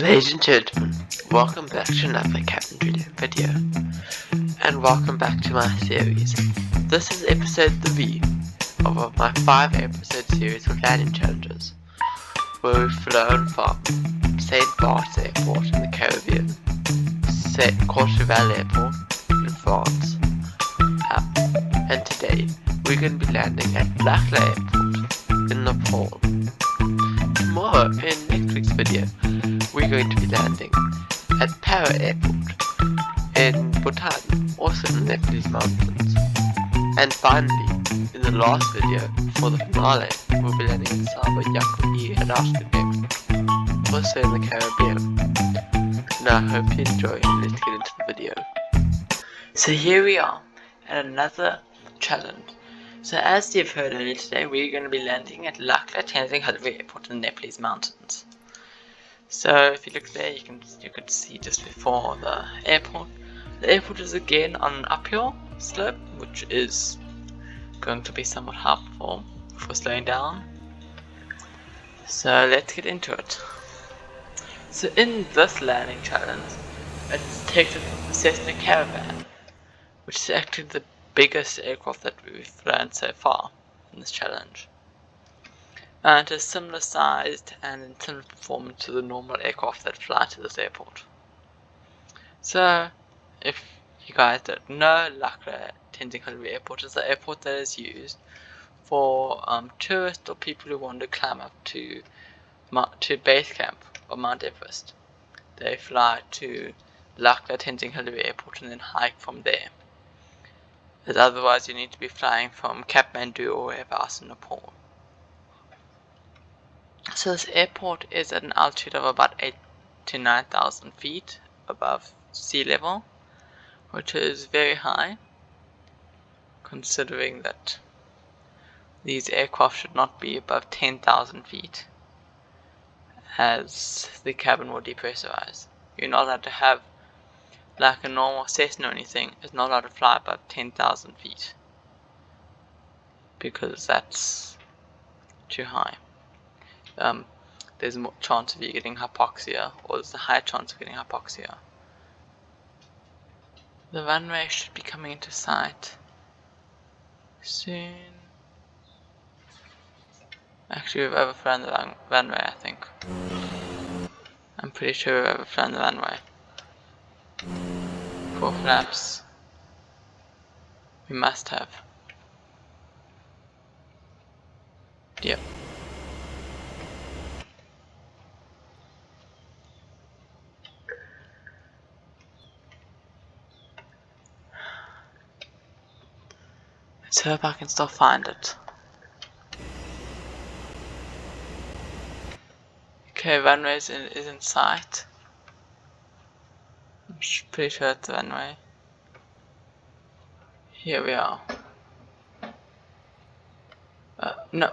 Ladies and gentlemen, welcome back to another Captain Juliet video, and welcome back to my series. This is episode 3 of my 5-episode series of landing challenges, where we've flown from St. Bart's Airport in the Caribbean, St. Courchevel Airport in France, and today we're going to be landing at Lukla Airport in Nepal. Tomorrow in next week's video, we're going to be landing at Para Airport in Bhutan, also in the Nepalese mountains. And finally, in the last video, for the finale, we'll be landing in Saba Yakuni at Ashton Airport, also in the Caribbean. Now I hope you enjoy, and let's get into the video. So here we are, at another challenge. So as you've heard earlier today, we're going to be landing at Lukla Tenzing Halwa Airport in the Nepalese mountains. So if you look there, you could see just before the airport. The airport is again on an uphill slope, which is going to be somewhat helpful for slowing down. So let's get into it. So in this landing challenge, it's taken the Cessna Caravan, which is actually the biggest aircraft that we've flown so far in this challenge. And is similar sized and in similar performance to the normal aircraft that fly to this airport. So, if you guys don't know, Lukla Tenzing Halwa Airport is the airport that is used for tourists or people who want to climb up to base camp of Mount Everest. They fly to Lukla Tenzing Halwa Airport and then hike from there, as otherwise you need to be flying from Kathmandu or wherever else in Nepal. So this airport is at an altitude of about 8 to 9,000 feet above sea level, which is very high, considering that these aircraft should not be above 10,000 feet, as the cabin will depressurize. You're not allowed to have, like a normal Cessna or anything, it's not allowed to fly above 10,000 feet, because that's too high. There's more chance of you getting hypoxia, or there's a higher chance of getting hypoxia. The runway should be coming into sight soon. Actually, we've overflown the runway, I think. I'm pretty sure we've overflown the runway. 4 flaps. We must have. Yep. Let's hope I can still find it. Okay, runway is in sight. I'm pretty sure it's the runway. Here we are. No.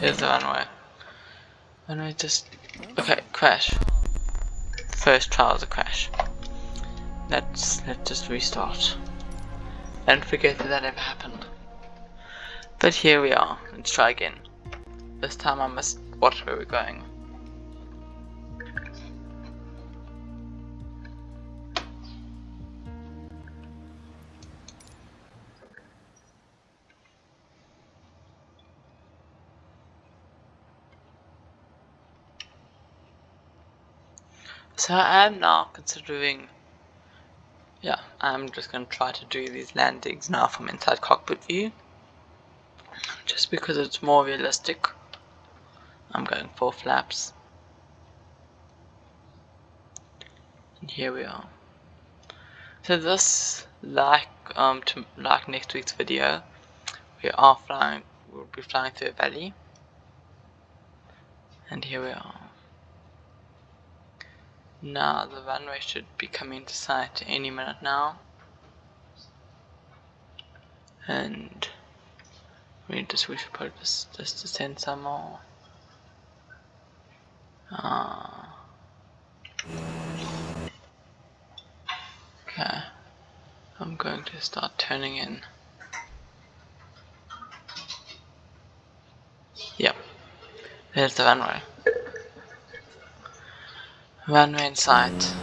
Here's the runway. Runway just... Okay, crash. First try was a crash. Let's just restart. Don't forget that ever happened. But here we are. Let's try again. This time I must watch where we're going. So I am now considering, I'm just going to try to do these landings now from inside cockpit view, just because it's more realistic. I'm going 4 flaps, and here we are. So this, like next week's video, we'll be flying through a valley, and here we are. Now the runway should be coming into sight any minute now, and we should probably just descend some more. Okay, I'm going to start turning in. Yep, there's the runway. Runway in sight.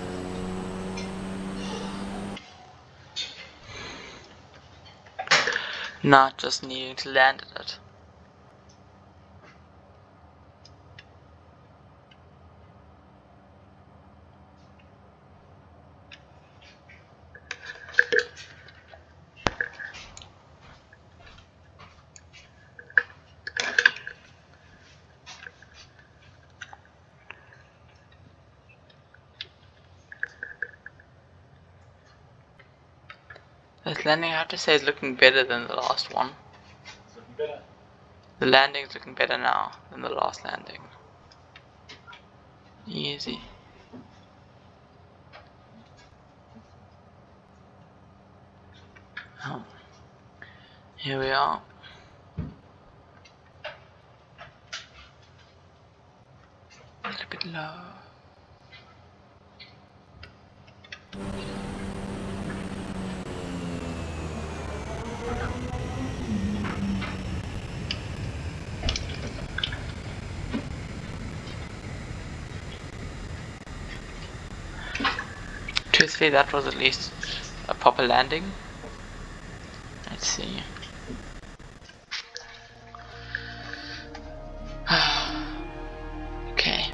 Not just needing to land at it. This landing, I have to say, is looking better than the last one. It's looking better. The landing is looking better now than the last landing. Easy. Oh. Here we are. A little bit low. Truthfully, that was at least a proper landing. Let's see. Okay.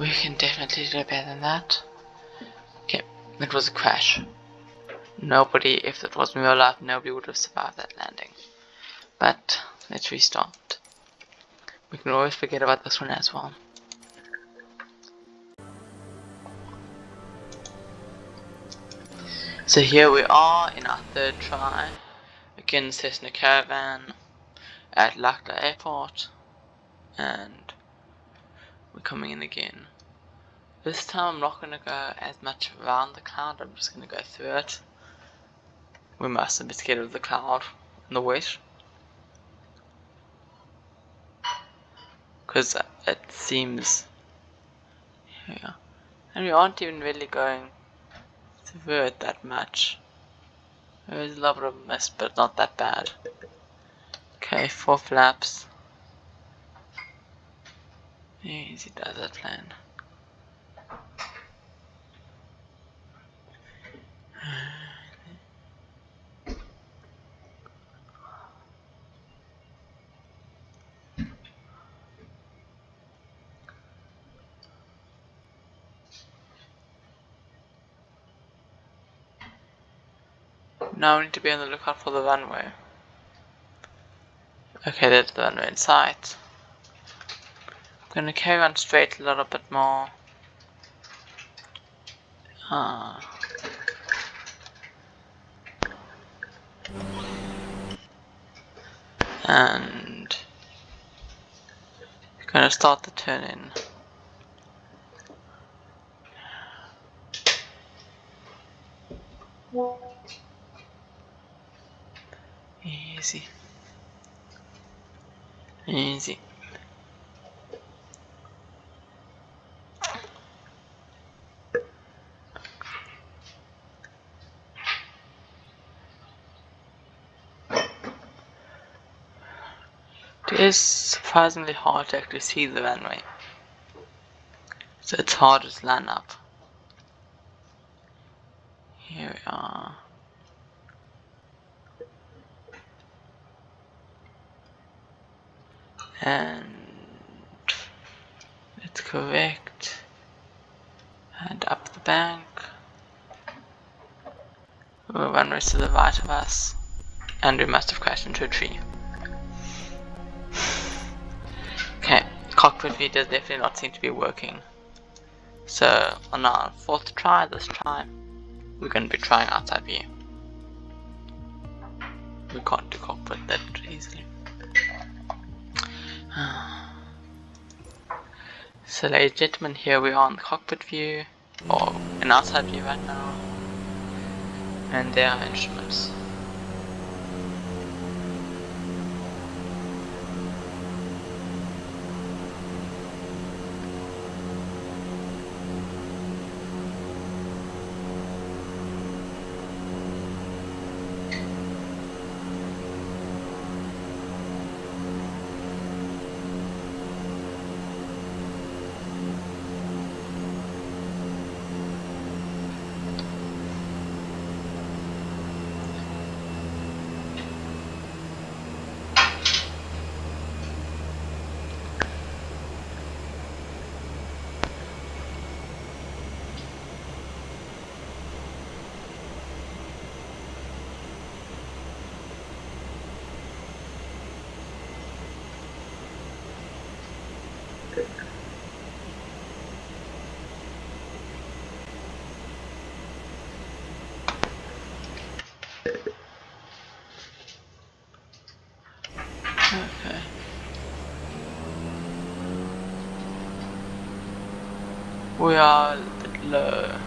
We can definitely do better than that. Okay, it was a crash. Nobody, if it was real life, nobody would have survived that landing. But let's restart. We can always forget about this one as well. So here we are in our third try. Again, Cessna Caravan at Lukla Airport. And we're coming in again. This time I'm not going to go as much around the cloud, I'm just going to go through it. We must have been scared of the cloud in the west. Because it seems... Yeah. And we aren't even really going through it that much. There's a little bit of a mist, but not that bad. Okay, 4 flaps. Easy does that plan. Now we need to be on the lookout for the runway. Okay, there's the runway in sight. I'm gonna carry on straight a little bit more. And gonna start the turn in. Easy. Easy. It is surprisingly hard to actually see the runway. So it's hard to line up. Here we are. And it's correct. And up the bank. We'll run race to the right of us. And we must have crashed into a tree. Okay, cockpit view does definitely not seem to be working. So on our 4th try this time, we're going to be trying outside view. We can't do cockpit that easily. So ladies and gentlemen, here we are on the cockpit view, or an outside view right now. And there are instruments. Okay. We are a bit low.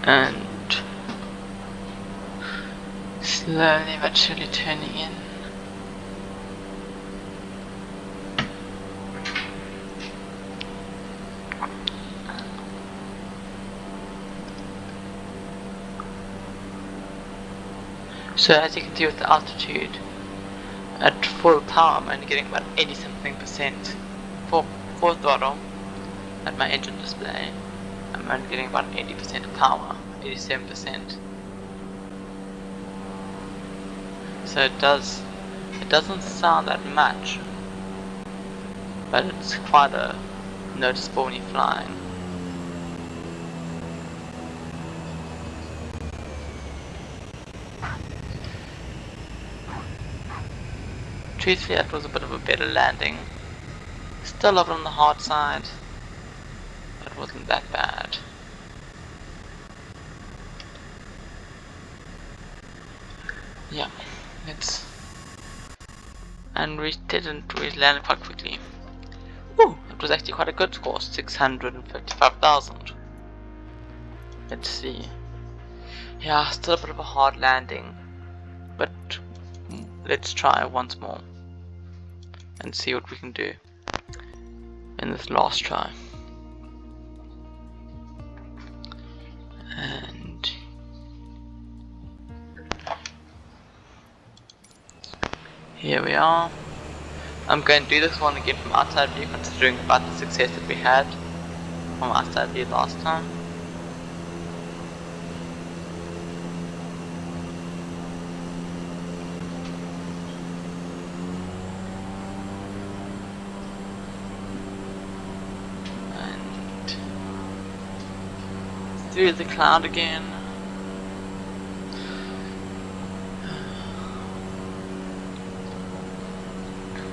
And slowly but surely turning in. So as you can see with the altitude, at full power I'm only getting about 80 something percent. Full throttle at my engine display, I'm only getting about 80% power, 87%. So it doesn't sound that much, but it's quite a noticeable when you're flying. Truthfully, that was a bit of a better landing. Still a little on the hard side, but it wasn't that bad. Yeah, and we landed quite quickly. Ooh, it was actually quite a good score, 655,000. Let's see. Yeah, still a bit of a hard landing, but let's try once more and see what we can do in this last try. And here we are. I'm going to do this one again from outside view, considering about the success that we had from outside view last time. And through the cloud again.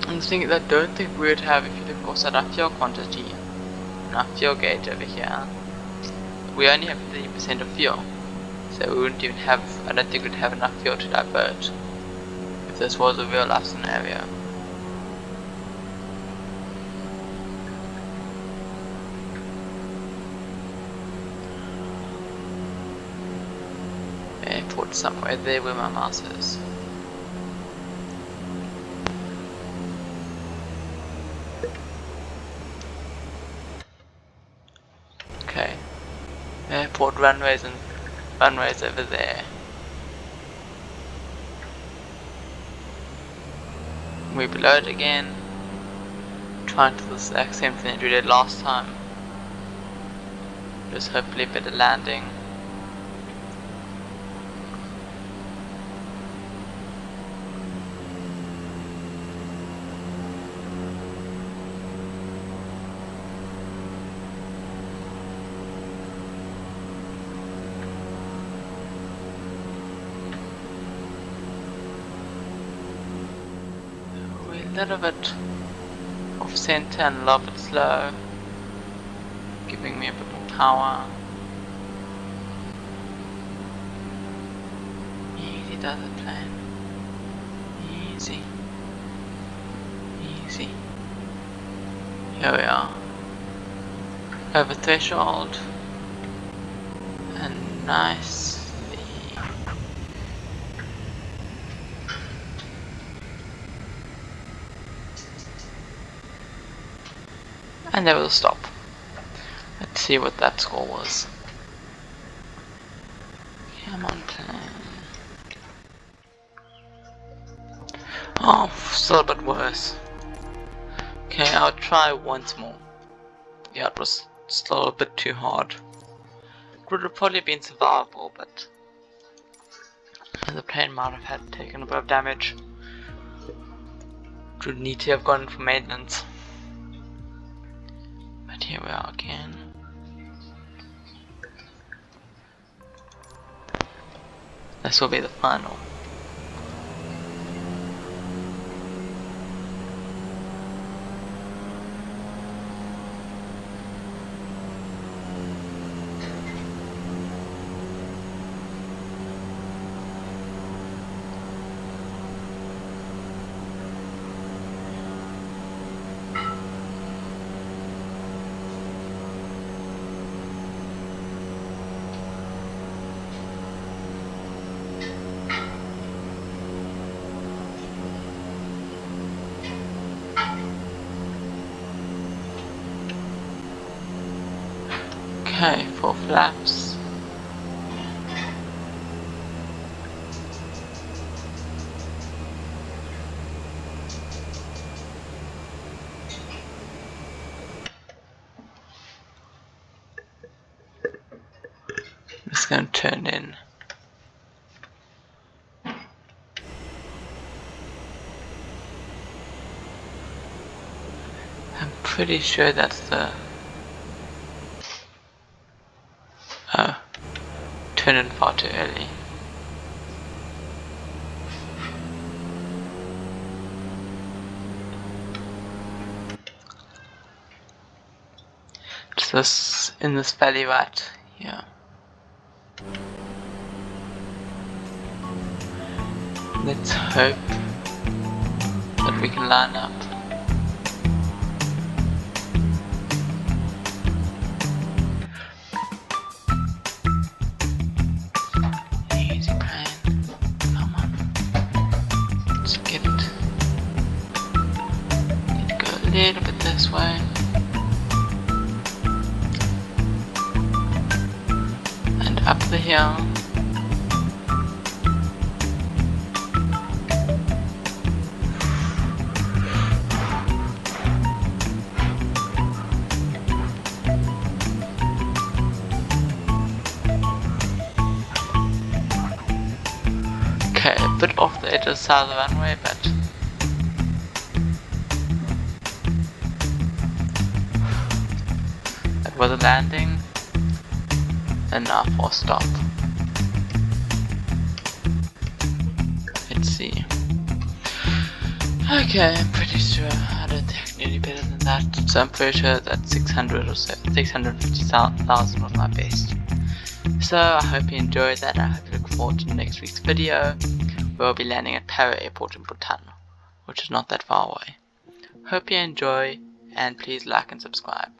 I'm thinking that I don't think we would have, if you look also at our fuel quantity and our fuel gauge over here, we only have 30% of fuel, so we wouldn't even have, I don't think we'd have enough fuel to divert if this was a real life scenario. Airport somewhere there where my mouse is. Okay, airport runways and runways over there. We below it again, trying to do the exact same thing that we did last time, just hopefully a better landing. A little bit off center and a little bit slow, giving me a bit more power. Easy does it, plane. Easy. Easy. Here we are. Over threshold. And nicely. And there was a stop. Let's see what that score was. Come on, plane. Oh, still a bit worse. Okay, I'll try once more. Yeah, it was still a bit too hard. It would have probably been survivable, but the plane might have had taken a bit of damage. It would need to have gone for maintenance. But here we are again. This will be the final. Okay, 4 flaps. I'm just going to turn in. I'm pretty sure that's the... Oh, turn in far too early. It's this, in this valley right here. Let's hope that we can line up. Easy plan. Come on. Let's get it. Need to go a little bit this way. And up the hill. Okay, a bit off the edge of the side of the runway, but that was a landing and now for a stop. Let's see. Okay, I'm pretty sure I don't think I can do any better than that. So I'm pretty sure that 600 or so, 650,000 was my best. So I hope you enjoyed that. I hope you look forward to next week's video, where we'll be landing at Para Airport in Bhutan, which is not that far away. Hope you enjoy, and please like and subscribe.